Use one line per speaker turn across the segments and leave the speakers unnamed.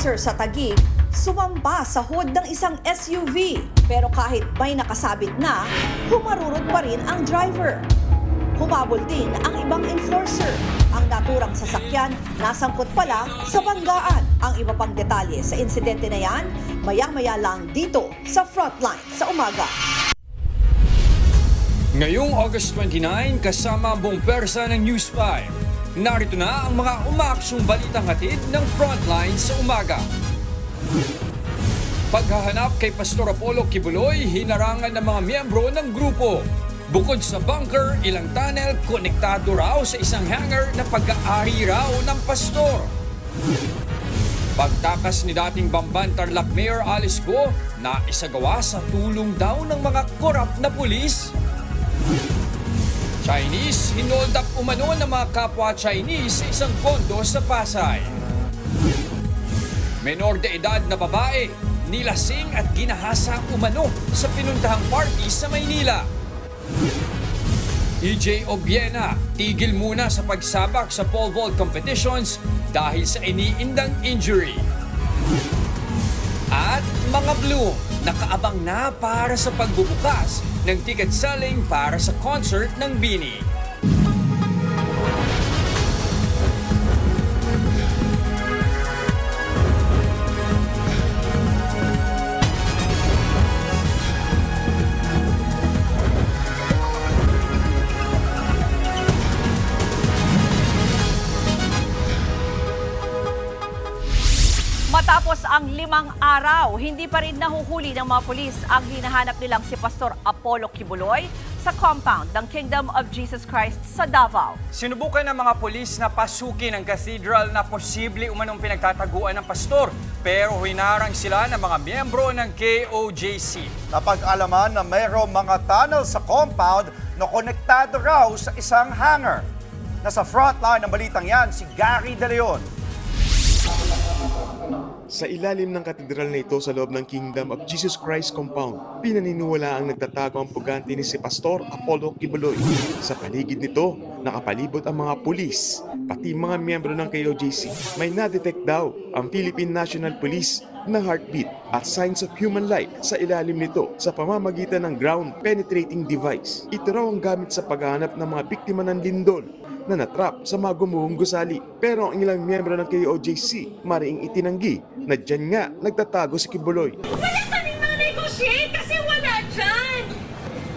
enforcer sa Taguig sumampa sa hood ng isang SUV. Pero kahit may nakasabit na, humarurot pa rin ang driver. Humabol din ang ibang enforcer. Ang naturang sasakyan nasangkot pala sa banggaan. Ang iba pang detalye sa insidente na yan, maya-maya lang dito sa Frontline sa umaga.
Ngayong August 29, kasama ang buong persa ng News 5. Narito na ang mga umaaksyong balitang hatid ng Frontline sa umaga. Paghahanap kay Pastor Apollo Kibuloy, hinarangan ng mga miyembro ng grupo. Bukod sa bunker, ilang tunnel, konektado raw sa isang hangar na pag-aari raw ng pastor. Pagtakas ni dating Bamban Tarlac Mayor Alice Go na isagawa sa tulong daw ng mga korap na pulis. Chinese, hinold up umano ng mga kapwa Chinese sa isang kondo sa Pasay. Menor de edad na babae, nilasing at ginahasa umano sa pinuntahang party sa Maynila. EJ Obiena, tigil muna sa pagsabak sa pole vault competitions dahil sa iniindang injury. At mga Blue, nakaabang na para sa pagbubukas ng ticket selling para sa concert ng BINI.
Matapos ang 5 araw, hindi pa rin nahuhuli ng mga pulis ang hinahanap nilang si Pastor Apollo Kibuloy sa compound ng Kingdom of Jesus Christ sa Davao.
Sinubukan ng mga pulis na pasukin ang cathedral na posible umanong pinagtataguan ng pastor, pero hinarang sila ng mga miyembro ng KOJC.
Napag-alaman na mayroong mga tunnel sa compound na konektado raw sa isang hangar. Nasa frontline ng balitang yan si Gary De Leon.
Sa ilalim ng katedral na ito sa loob ng Kingdom of Jesus Christ compound, pinaniniwala ang nagtatago ang pugante ni si Pastor Apollo Kibuloy. Sa paligid nito, nakapalibot ang mga pulis, pati mga miyembro ng KOJC. May na-detect daw ang Philippine National Police na heartbeat at signs of human life sa ilalim nito sa pamamagitan ng ground-penetrating device. Ito raw ang gamit sa paghahanap ng mga biktima ng lindol na natrap sa mga gumuhong gusali. Pero ang ilang miyembro ng KOJC mariing itinanggi na dyan nga nagtatago si Kibuloy.
Wala kaming ma-negotiate kasi wala dyan!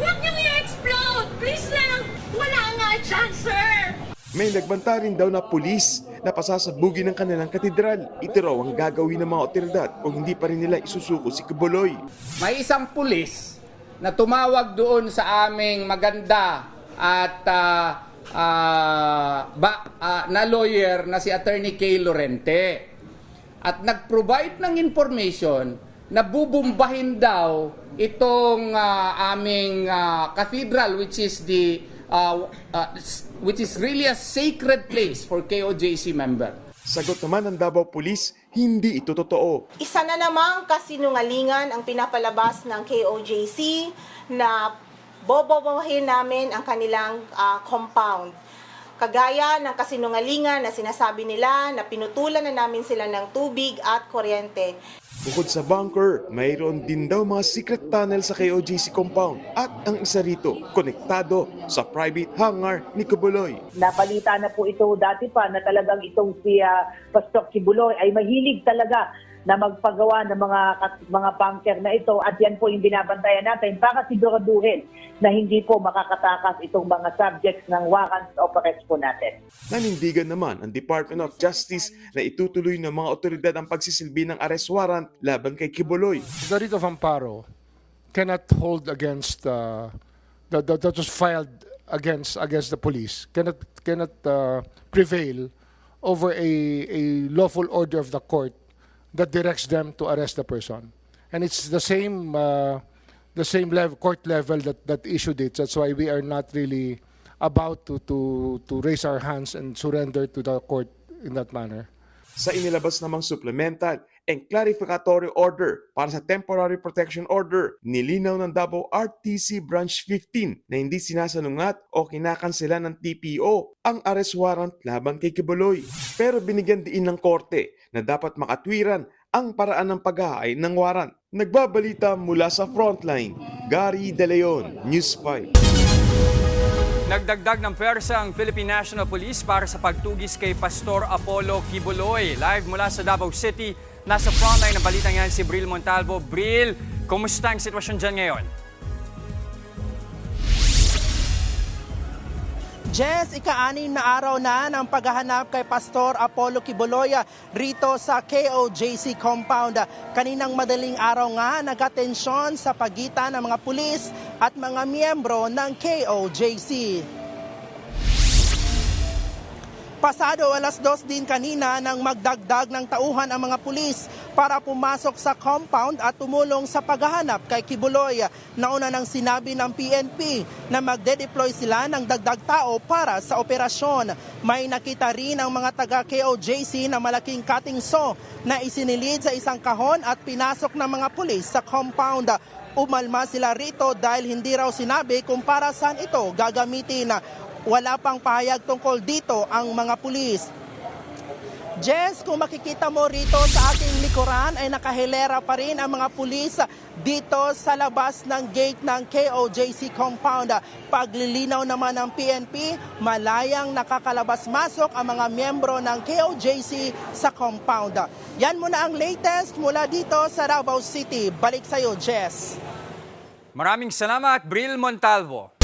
Huwag niyong i-explode! Please lang! Wala nga dyan, sir!
May nagbanta rin daw na pulis na pasasabugin ng kanilang katedral. Ito raw ang gagawin ng mga otoridad kung hindi pa rin nila isusuko si Kibuloy.
May isang pulis na tumawag doon sa aming maganda at na lawyer na si Attorney Kay Lorente at nag-provide ng information na bubumbahin daw itong aming cathedral, which is really a sacred place for KOJC member.
Sagot naman ng Davao Police, hindi ito totoo.
Isa na namang kasinungalingan ang pinapalabas ng KOJC na bobobohin namin ang kanilang compound. Kagaya ng kasinungalingan na sinasabi nila na pinutulan na namin sila ng tubig at kuryente.
Bukod sa bunker, mayroon din daw mga secret tunnel sa KOJC compound at ang isa rito, konektado sa private hangar ni Kibuloy.
Napalita na po ito dati pa na talagang itong si Pastor Kibuloy ay mahilig talaga na magpagawa ng mga bunker na ito at yan po yung binabantayan natin para siguraduhin na hindi po makakatakas itong mga subjects ng warrants of arrest po natin.
Nanindigan naman ang Department of Justice na itutuloy ng mga otoridad ang pagsisilbi ng arrest warrant laban kay Kibuloy.
The writ of amparo cannot hold against that was filed against the police cannot prevail over a lawful order of the court that directs them to arrest the person, and it's the same court level that issued it. That's why we are not really about to raise our hands and surrender to the court in that manner.
Sa inilabas namang supplemental and clarificatory order para sa temporary protection order. Nilinaw ng Davao RTC Branch 15 na hindi sinasalungat o kinakansela ng TPO ang arrest warrant laban kay Kibuloy. Pero binigyan diin ng korte na dapat makatwiran ang paraan ng paghahain ng warrant. Nagbabalita mula sa Frontline, Gary De Leon, News 5.
Nagdagdag ng pwersa ang Philippine National Police para sa pagtugis kay Pastor Apollo Kibuloy. Live mula sa Davao City, nasa frontline ng balitang yan si Bril Montalvo. Bril, kumusta ang sitwasyon dyan ngayon?
Jess, ika-anim na araw na ng paghahanap kay Pastor Apollo Kibuloy rito sa KOJC compound. Kaninang madaling araw nga nagkatensyon sa pagitan ng mga pulis at mga miyembro ng KOJC. Pasado alas 2 din kanina nang magdagdag ng tauhan ang mga pulis para pumasok sa compound at tumulong sa paghahanap kay Kibuloy. Nauna nang sinabi ng PNP na magde-deploy sila ng dagdag tao para sa operasyon. May nakita rin ang mga taga-KOJC na malaking cutting saw na isinilid sa isang kahon at pinasok ng mga pulis sa compound. Umalma sila rito dahil hindi raw sinabi kung para saan ito gagamitin. Wala pang pahayag tungkol dito ang mga pulis. Jess, kung makikita mo rito sa ating likuran ay nakahilera pa rin ang mga pulis dito sa labas ng gate ng KOJC compound. Paglilinaw naman ng PNP, malayang nakakalabas-masok ang mga miyembro ng KOJC sa compound. Yan muna ang latest mula dito sa Davao City. Balik sa iyo, Jess.
Maraming salamat, Bril Montalvo.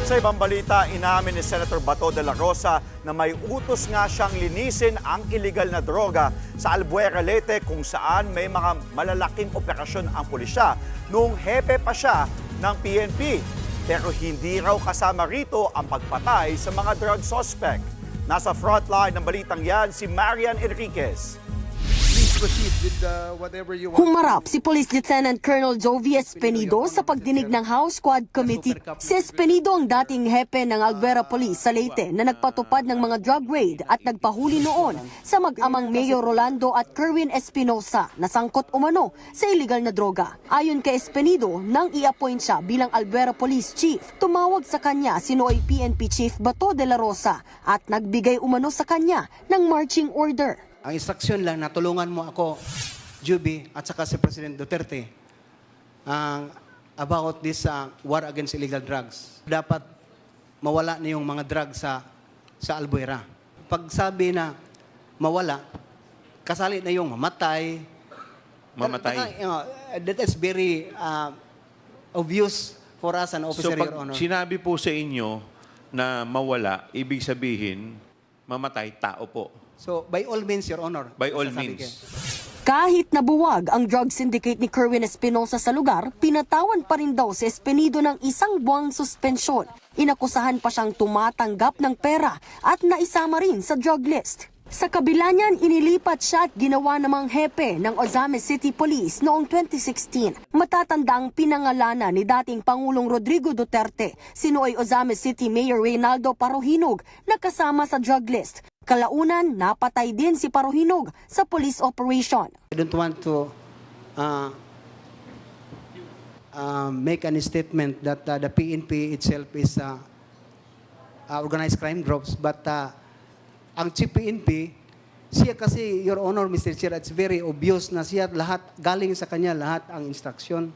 Sa ibang balita, inamin ni Senator Bato de la Rosa na may utos nga siyang linisin ang iligal na droga sa Albuera, Leyte kung saan may mga malalaking operasyon ang pulisya noong hepe pa siya ng PNP. Pero hindi raw kasama rito ang pagpatay sa mga drug suspect. Nasa frontline ng balitang yan si Marian Enriquez.
Humarap si Police Lieutenant Colonel Jovi Espenido sa pagdinig ng House Squad Committee. Si Espenido ang dating hepe ng Albuera Police sa Leyte na nagpatupad ng mga drug raid at nagpahuli noon sa mag-amang Mayor Rolando at Kerwin Espinosa na sangkot umano sa illegal na droga. Ayon kay Espenido, nang i-appoint siya bilang Albuera Police Chief, tumawag sa kanya si Noy PNP Chief Bato de la Rosa at nagbigay umano sa kanya ng marching order.
Ang instruksyon lang na tulungan mo ako, Juby, at saka si President Duterte about this war against illegal drugs. Dapat mawala na yung mga drugs sa Albuera. Pag sabi na mawala, kasali na yung mamatay. That is very obvious for us an officer,
So
Your Honor.
pag sinabi po sa inyo na mawala, ibig sabihin, mamatay tao po.
So by all means, Your Honor.
By all
sasabi
means.
ko.
Kahit nabuwag ang drug syndicate ni Kerwin Espinosa sa lugar, pinatawan pa rin daw si Espenido ng 1 buwang suspensyon. Inakusahan pa siyang tumatanggap ng pera at naisama rin sa drug list. Sa kabila niyan, inilipat siya at ginawa namang hepe ng Ozames City Police noong 2016. Matatanda ang pinangalanan ni dating Pangulong Rodrigo Duterte, sinuoy Ozames City Mayor Reynaldo Parohinog na kasama sa drug list. Kalaunan, napatay din si Parohinog sa police operation.
I don't want to make any statement that the PNP itself is organized crime groups, but ang Chief PNP, siya kasi, Your Honor, Mr. Chair, it's very obvious na siya lahat, galing sa kanya lahat ang instruction.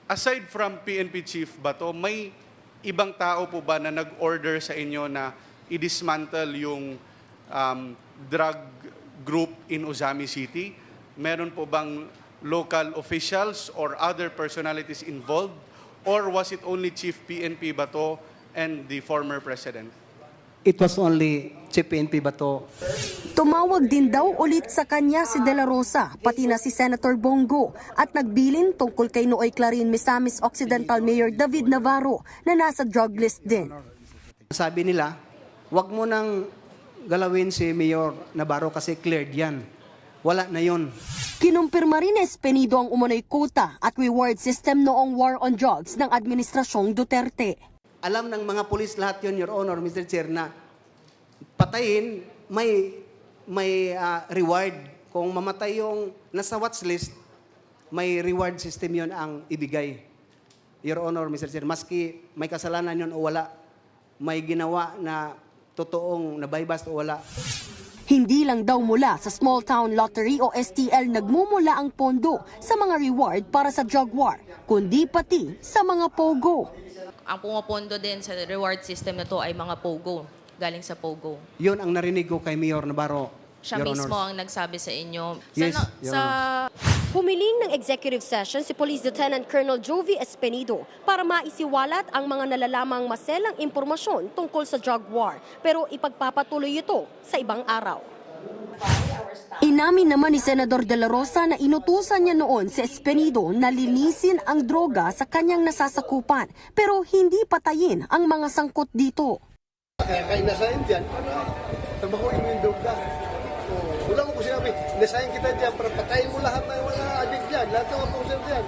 Aside from PNP Chief Bato, may ibang tao po ba na nag-order sa inyo na i-dismantle yung drug group in Ozames City? Meron po bang local officials or other personalities involved? Or was it only Chief PNP Bato and the former president?
It was only Chief PNP Bato.
Tumawag din daw ulit sa kanya si De La Rosa, pati na si Senator Bongo, at nagbilin tungkol kay Nooy Clarin Misamis Occidental Mayor David Navarro na nasa drug list din.
Sabi nila, wag mo nang galawin si Mayor Navarro kasi cleared yan. Wala na yun.
Kinumpirma rin ni Espenido ang umano'y quota at reward system noong war on drugs ng Administrasyong Duterte.
Alam ng mga pulis lahat yun, Your Honor, Mr. Chair, na patayin, may reward kung mamatay yung nasa watchlist, may reward system yon ang ibigay. Your Honor, Mr. Chair, maski may kasalanan yon o wala, may ginawa na totoong nabaybas o wala.
Hindi lang daw mula sa Small Town Lottery o STL nagmumula ang pondo sa mga reward para sa drug war, kundi pati sa mga pogo.
Ang pumapondo din sa reward system na to ay mga pogo, galing sa pogo.
Yun ang narinig ko kay Mayor Navarro.
Siya
Your
mismo
Honor.
ang nagsabi sa inyo.
Yes, Your Honor.
Humiling ng executive session si Police Lieutenant Colonel Jovi Espenido para maisiwalat ang mga nalalamang maselang impormasyon tungkol sa drug war, pero ipagpapatuloy ito sa ibang araw. Inamin naman ni Senador De La Rosa na inutusan niya noon si Espenido na linisin ang droga sa kanyang nasasakupan, pero hindi patayin ang mga sangkot dito.
Kaya nasahin dyan, trabahuin mo yung droga. Wala mo ko sinabi, nasahin kita dyan para patayin mo lahat ng mga adik dyan, lahat ng mga puser dyan.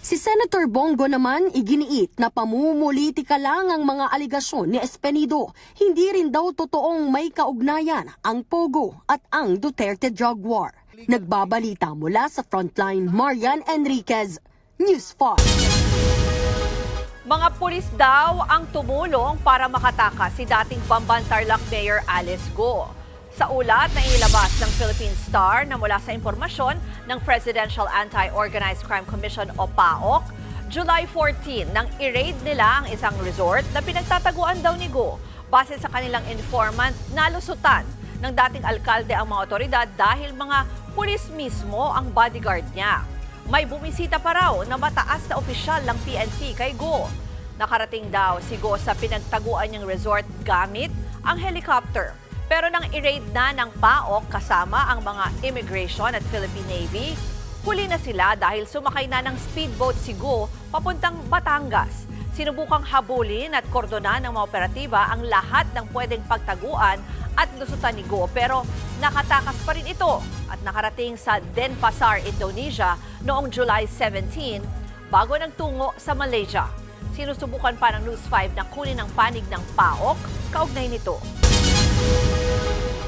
Si Senator Bongo naman iginiit na pamumulitika lang ang mga aligasyon ni Espenido. Hindi rin daw totoong may kaugnayan ang Pogo at ang Duterte drug war. Nagbabalita mula sa Frontline, Marian Enriquez, News 5.
Mga pulis daw ang tumulong para makatakas si dating Bamban-Tarlac Mayor Alice Go. Sa ulat na inilabas ng Philippine Star na mula sa impormasyon ng Presidential Anti-Organized Crime Commission o PAOK, July 14 nang i-raid nila ang isang resort na pinagtataguan daw ni Go. Base sa kanilang informant, nalusutan ng dating alkalde ang mga otoridad dahil mga pulis mismo ang bodyguard niya. May bumisita pa raw na mataas na opisyal ng PNP kay Go. Nakarating daw si Go sa pinagtaguan niyang resort gamit ang helicopter. Pero nang i-raid na ng PAOK kasama ang mga Immigration at Philippine Navy, huli na sila dahil sumakay na ng speedboat si Go papuntang Batangas. Sinubukang habulin at kordonan ng mga operatiba ang lahat ng pwedeng pagtaguan at lusutan ni Go, pero nakatakas pa rin ito at nakarating sa Denpasar, Indonesia noong July 17 bago nagtungo sa Malaysia. Sinusubukan pa ng News 5 na kunin ang panig ng PAOK kaugnay nito.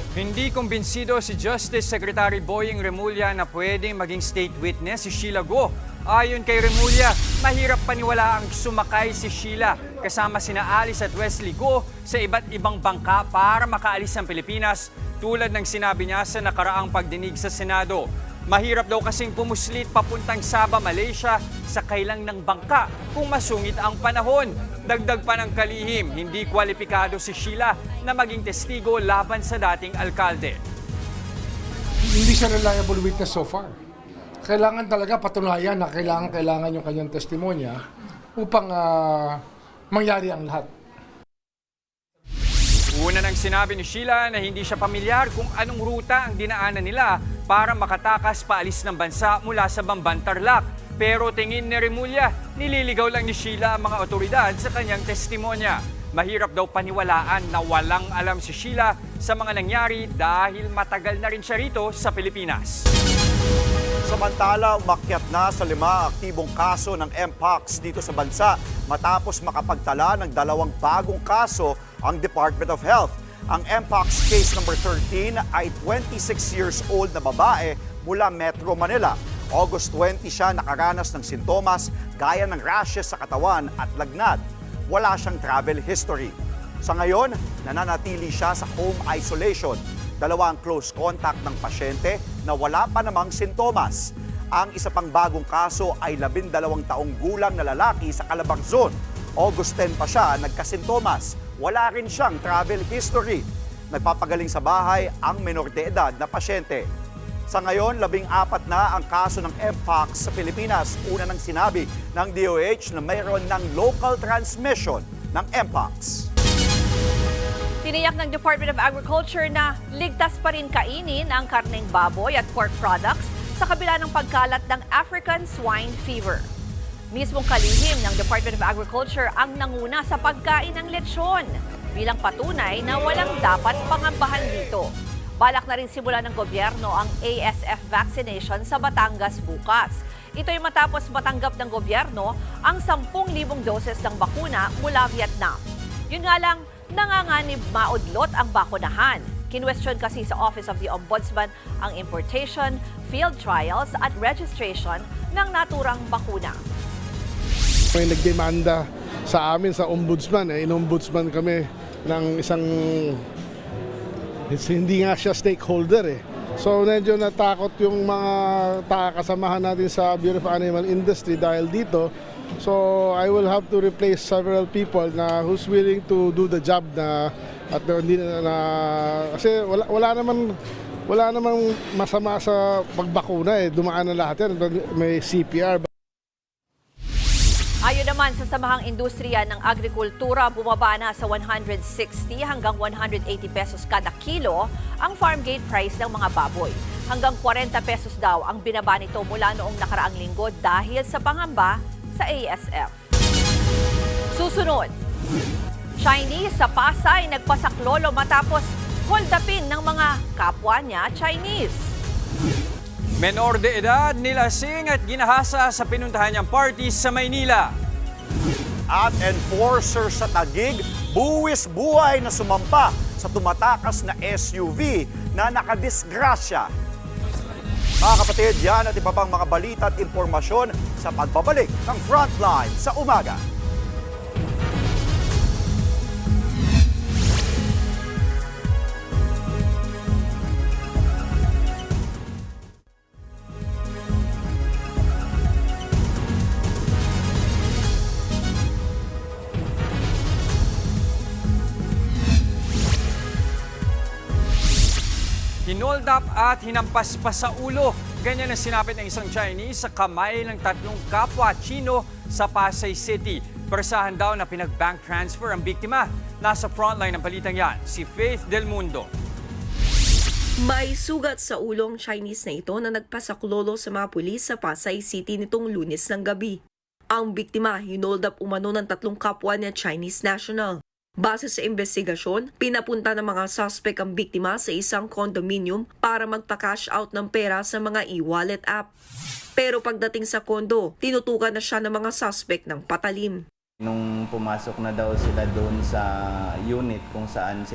Hindi kumbinsido si Justice Secretary Boying Remulla na pwedeng maging state witness si Sheila Go. Ayon kay Remulla, mahirap paniwala ang sumakay si Sheila kasama sina Alice at Wesley Go sa iba't ibang bangka para makaalis ng Pilipinas tulad ng sinabi niya sa nakaraang pagdinig sa Senado. Mahirap daw kasing pumuslit papuntang Sabah, Malaysia sa kailang ng bangka kung masungit ang panahon. Dagdag pa ng kalihim, hindi kwalipikado si Sheila na maging testigo laban sa dating alkalde.
Hindi siya reliable witness so far. Kailangan talaga patunayan na kailangan yung kanyang testimonya upang mangyari ang lahat.
Una nang sinabi ni Sheila na hindi siya pamilyar kung anong ruta ang dinaanan nila para makatakas paalis ng bansa mula sa Bamban-Tarlac. Pero tingin ni Remulla, nililigaw lang ni Sheila ang mga otoridad sa kanyang testimonya. Mahirap daw paniwalaan na walang alam si Sheila sa mga nangyari dahil matagal na rin siya rito sa Pilipinas.
Samantala, umakyat na sa 5 aktibong kaso ng Mpox dito sa bansa matapos makapagtala ng 2 bagong kaso ang Department of Health. Ang Mpox case number 13 ay 26 years old na babae mula Metro Manila. August 20 siya nakaranas ng sintomas gaya ng rashes sa katawan at lagnat. Wala siyang travel history. Sa ngayon, nananatili siya sa home isolation. 2 ang close contact ng pasyente na wala pa namang sintomas. Ang isa pang bagong kaso ay 12 taong gulang na lalaki sa Calabarzon. August 10 pa siya nagkasintomas. Wala rin siyang travel history. Nagpapagaling sa bahay ang menor de edad na pasyente. Sa ngayon, 14 na ang kaso ng Mpox sa Pilipinas. Una nang sinabi ng DOH na mayroon ng local transmission ng Mpox.
Tiniyak ng Department of Agriculture na ligtas pa rin kainin ang karneng baboy at pork products sa kabila ng pagkalat ng African swine fever. Mismong kalihim ng Department of Agriculture ang nanguna sa pagkain ng lechon bilang patunay na walang dapat pangambahan dito. Balak na rin simula ng gobyerno ang ASF vaccination sa Batangas bukas. Ito ay matapos matanggap ng gobyerno ang 10,000 doses ng bakuna mula Vietnam. Yun nga lang, nanganganib maudlot ang bakunahan. Kinwestiyon kasi sa Office of the Ombudsman ang importation, field trials at registration ng naturang bakuna.
May nagdemanda sa amin sa ombudsman. In-ombudsman kami ng isang, hindi nga siya stakeholder. So medyo natakot yung mga kasamahan natin sa Bureau of Animal Industry dahil dito. So I will have to replace several people na who's willing to do the job na at hindi na kasi wala namang masama sa pagbakuna dumaan na lahat yan, may CPR.
Ayon naman sa Samahang Industriya ng Agrikultura, bumaba na sa 160 hanggang 180 pesos kada kilo ang farm gate price ng mga baboy. Hanggang 40 pesos daw ang binaba nito mula noong nakaraang linggo dahil sa pangamba sa ASF. Susunod, Chinese sa Pasay nagpasaklolo matapos holdupin ng mga kapwa niya Chinese.
Menor de edad, nilasing at ginahasa sa pinuntahan niyang party sa Maynila.
At enforcer sa Taguig, buwis buhay na sumampa sa tumatakas na SUV na nakadisgrasya. Mga kapatid, yan at iba pang mga balita at impormasyon sa pagbabalik ng Frontline sa umaga.
Hinold up at hinampas pa sa ulo. Ganyan ang sinapit ng isang Chinese sa kamay ng 3 kapwa Chino sa Pasay City. Persahan daw na pinag-bank transfer ang biktima. Nasa frontline ng balitang yan, si Faith Del Mundo.
May sugat sa ulo ang Chinese na ito na nagpasaklolo sa mga pulis sa Pasay City nitong Lunes ng gabi. Ang biktima, hinold up umano ng 3 kapwa niya Chinese national. Base sa investigasyon, pinapunta ng mga suspect ang biktima sa isang condominium para magpa-cash out ng pera sa mga e-wallet app. Pero pagdating sa kondo, tinutukan na siya ng mga suspect ng patalim.
Nung pumasok na daw sila doon sa unit kung saan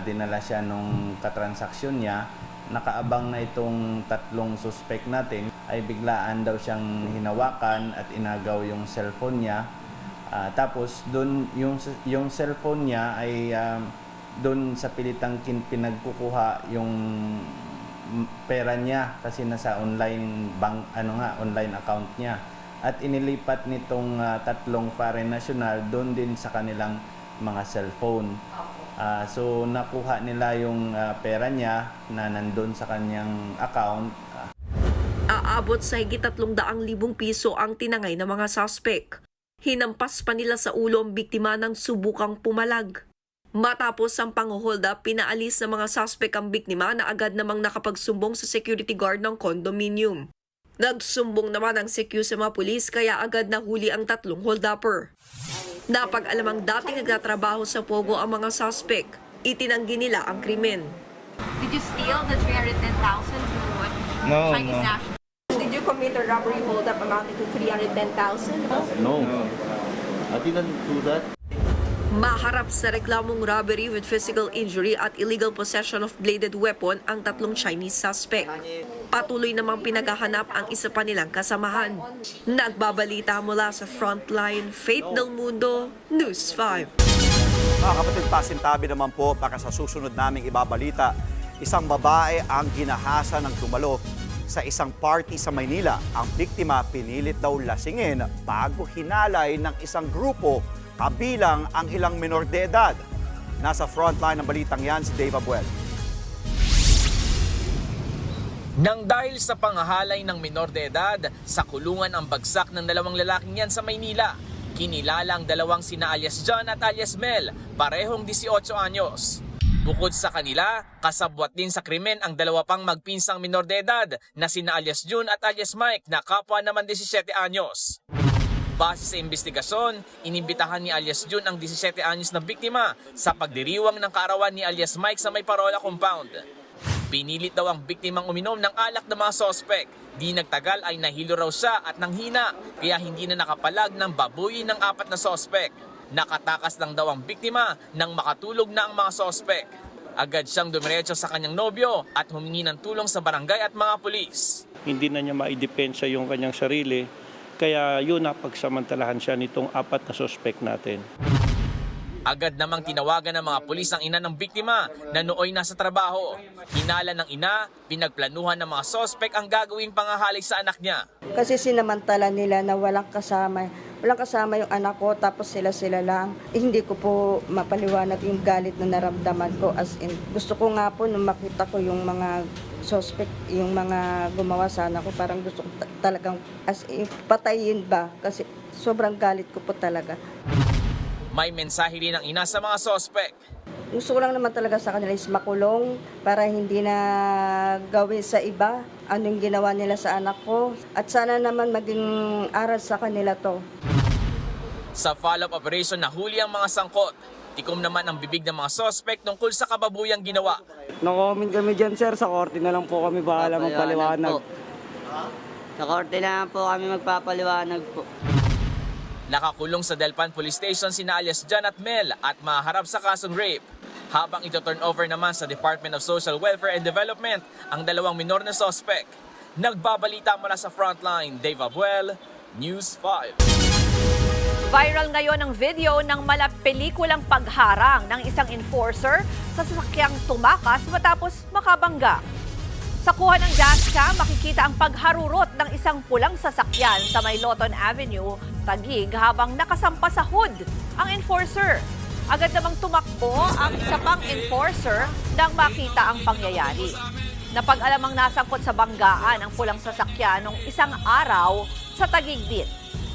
dinala siya nung katransaksyon niya, nakaabang na itong 3 suspect natin ay biglaan daw siyang hinawakan at inagaw yung cellphone niya. Tapos doon yung cellphone niya ay doon sa pilitang pinagkukuha yung pera niya kasi nasa online online account niya at inilipat nitong 3 foreign national doon din sa kanilang mga cellphone. So nakuha nila yung pera niya na nandun sa kanyang account.
Aabot sa higit 300,000 piso ang tinangay ng mga suspect. Hinampas pa nila sa ulo ang biktima ng subukang pumalag. Matapos ang pang-hold up, pinaalis ng mga suspect ang biktima na agad namang nakapagsumbong sa security guard ng condominium. Nagsumbong naman ang CQ sa mga pulis kaya agad nahuli ang 3 hold-upper. Napag-alamang dating nagtatrabaho sa Pogo ang mga suspect, itinanggi nila ang krimen.
Did you steal the 310,000 from Chinese national?
Did you commit a robbery hold-up amounting to 310,000?
No, I didn't do that.
Maharap sa reklamong robbery with physical injury at illegal possession of bladed weapon ang 3 Chinese suspect. Patuloy namang pinaghahanap ang isa pa nilang kasamahan. Nagbabalita mula sa Frontline, Faith Del Mundo, News 5.
Mga kapatid, pasintabi naman po para sa susunod naming ibabalita. Isang babae ang ginahasa ng tumalo sa isang party sa Maynila. Ang biktima pinilit daw lasingin bago hinalay ng isang grupo kabilang ang ilang menor de edad. Nasa frontline ng balitang yan si Dave Abuel.
Nang dahil sa panghahalay ng menor de edad, sa kulungan ang bagsak ng 2 lalaking yan sa Maynila. Kinilala ang 2 sina alias John at alias Mel, parehong 18 anyos. Bukod sa kanila, kasabwat din sa krimen ang 2 pang magpinsang menor de edad na sina alias June at alias Mike na kapwa naman 17 anyos. Base sa investigasyon, inimbitahan ni alias June ang 17 anyos na biktima sa pagdiriwang ng kaarawan ni alias Mike sa may Parola compound. Pinilit daw ang biktimang uminom ng alak ng mga sospek. Di nagtagal ay nahilo raw siya at nanghina kaya hindi na nakapalag ng babuyin ng 4 na sospek. Nakatakas lang daw ang biktima nang makatulog na ang mga sospek. Pinalabas na rin ng biktima ang kanyang mga gamit. Nasa frontline ng balitang yan si Faith Del Mundo, News 5. Mga kapatid, pasintabi naman po para sa susunod naming ibabalita. Isang babae ang ginahasa ng tumalo sa isang party sa Maynila. Kinilala ang 2 sina alias John at alias Mel, parehong 18 anyos. Bukod sa kanila, kasabwat din sa krimen ang 2 pang magpinsang menor de edad na sina alias June at alias Mike na kapwa naman 17 anyos. Base sa investigasyon, inimbitahan ni alias June ang 17 anyos na biktima sa pagdiriwang ng kaarawan ni alias Mike sa may Parola compound. Pinilit daw ang biktimang uminom ng alak ng mga sospek. Di nagtagal ay nahilo raw siya at nanghina kaya hindi na nakapalag ng babuyin ng 4 na sospek. Nakatakas lang daw ang biktima Agad siyang dumiretso sa kanyang nobyo at humingi ng tulong sa barangay at mga pulis.
Hindi na niya maidepensa yung kanyang sarili, kaya yun napagsamantalahan siya nitong 4 na suspect natin.
Agad namang tinawagan ng mga pulis ang ina ng biktima na nooy nasa trabaho. Hinala ng ina, pinagplanuhan ng mga sospek ang gagawing pangahalay sa anak niya.
Kasi sinamantala nila na walang kasama yung anak ko, tapos sila lang. Hindi ko po mapaliwanag yung galit na naramdaman ko. As in, gusto ko nga po nung makita ko yung mga suspect, yung mga gumawa sa anak ko, parang gusto ko talagang as in, patayin ba? Kasi sobrang galit ko po talaga.
May mensahe rin ang ina sa mga sospek.
Gusto ko lang naman talaga sa kanila is makulong para hindi na gawin sa iba ano yung ginawa nila sa anak ko. At sana naman maging aral sa kanila to.
Sa follow-up operation nahuli ang mga sangkot. Tikom naman ang bibig ng mga sospek tungkol sa kababuyang ginawa.
No-comment kami dyan, sir. Sa korte na lang po kami bahala magpaliwanag.
Sa korte na lang po kami magpapaliwanag po.
Nakakulong sa Delpan Police Station sina alias John at Mel at maharap sa kasong rape. Habang ito turn over naman sa Department of Social Welfare and Development ang 2 minor na suspect. Nagbabalita mula sa Frontline, Dave Abuel, News 5.
Viral ngayon ang video ng malapelikulang pagharang ng isang enforcer sa sasakyang tumakas matapos makabangga. Sa kuha ng dashcam, makikita ang pagharurot ng isang pulang sasakyan sa may Loton Avenue, Taguig, habang nakasampa sa hood ang enforcer. Agad namang tumakbo ang isa pang enforcer nang makita ang pangyayari. Napag-alamang nasangkot sa banggaan ang pulang sasakyan nung isang araw sa Taguig din.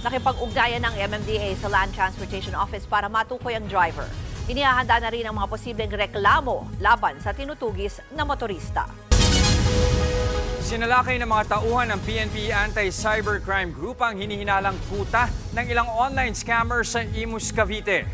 Nakipag-ugnayan ng MMDA sa Land Transportation Office para matukoy ang driver. Inihahanda na rin ang mga posibleng reklamo laban sa tinutugis na motorista.
Sinalakay ng mga tauhan ng PNP Anti-Cybercrime Group ang hinihinalang kuta ng ilang online scammer sa Imus, Cavite.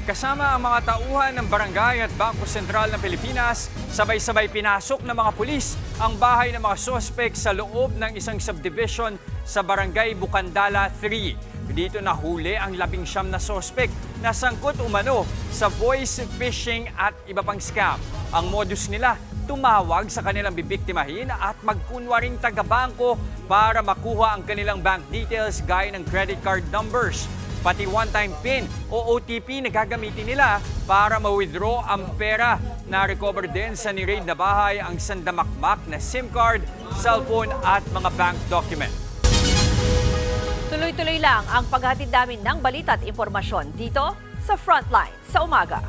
Kasama ang mga tauhan ng Barangay at Bangko Sentral ng Pilipinas, sabay-sabay pinasok ng mga pulis ang bahay ng mga sospek sa loob ng isang subdivision sa Barangay Bukandala 3. Dito nahuli ang 19 na sospek na sangkot umano sa voice phishing at iba pang scam. Ang modus nila, tumawag sa kanilang bibiktimahin at magkunwaring taga-bangko para makuha ang kanilang bank details gaya ng credit card numbers. Pati one-time PIN o OTP na gagamitin nila para ma-withdraw ang pera. Na-recover din sa ni-raid na bahay ang sandamakmak na SIM card, cellphone at mga bank document.
Tuloy-tuloy lang ang paghatid namin ng balita at impormasyon dito sa Frontline sa umaga.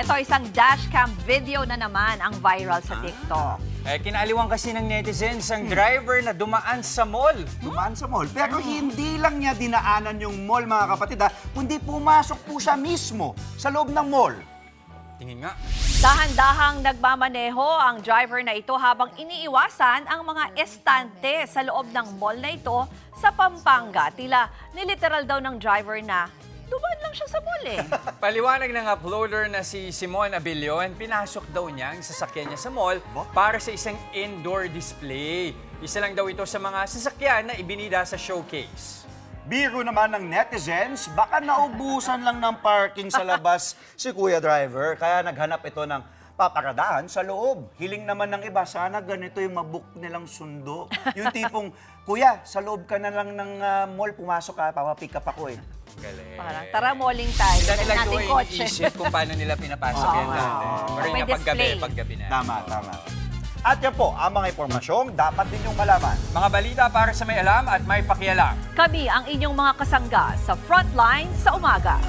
Ito, isang dashcam video na naman ang viral sa TikTok.
Kinaliwan kasi ng netizens ang driver na dumaan sa mall.
Dumaan sa mall. Pero hindi lang niya dinaanan yung mall, mga kapatid, kundi pumasok po siya mismo sa loob ng mall.
Tingin nga.
Dahan-dahang nagmamaneho ang driver na ito habang iniiwasan ang mga estante sa loob ng mall na ito sa Pampanga. Tila niliteral daw ng driver na dumaan lang siya sa mall eh.
Paliwanag ng uploader na si Simon Abilion, pinasok daw niya ang sasakyan niya sa mall para sa isang indoor display. Isa lang daw ito sa mga sasakyan na ibinida sa showcase.
Biro naman ng netizens, baka naubusan lang ng parking sa labas si Kuya Driver, kaya naghanap ito ng paparadahan sa loob. Hiling naman ng iba, sana ganito yung mabook nilang sundo. Yung tipong, Kuya, sa loob ka na lang ng mall, pumasok ka, papapick up ako eh.
Galing.
Parang tara malling tayo.
Dati lang
natin
ko
kotse.
iniisip kung paano nila pinapasok yan dati. Pero
May
yung paggabi na.
Tama. At yan po, ang mga impormasyong dapat ninyong malaman.
Mga balita para sa may alam at may pakialam.
Kami ang inyong mga kasangga sa Frontline sa umaga.